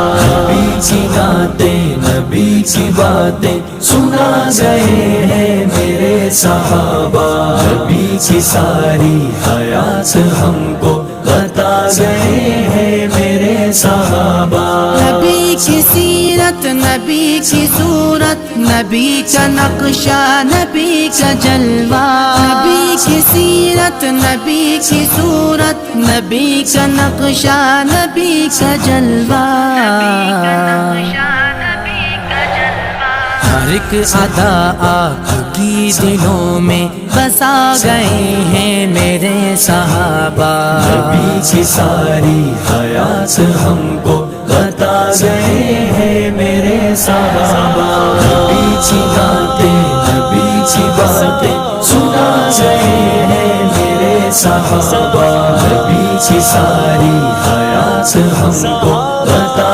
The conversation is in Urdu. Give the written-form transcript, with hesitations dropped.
نبی کی نعتیں نبی کی باتیں سنا گئے ہیں میرے صحابہ، نبی کی ساری حیات ہم کو بتا گئے ہیں میرے صحابہ۔ نبی کی سیرت، نبی کی صورت، نبی کا نقشہ، نبی کا جلوہ، نبی کی سیرت، نبی کی صورت، نبی کا نقشہ، نبی کا جلوہ، ہر ایک ادا آپ کی دلوں میں بسا گئے ہیں میرے صحابہ، نبی کی ساری حیات ہم کو بتا گئے ہیں میرے صحابہ، نبی کی نعتیں نبی کی باتیں سنا گئے ہیں میرے صحابہ، نبی کی ساری حیات ہم کو بتا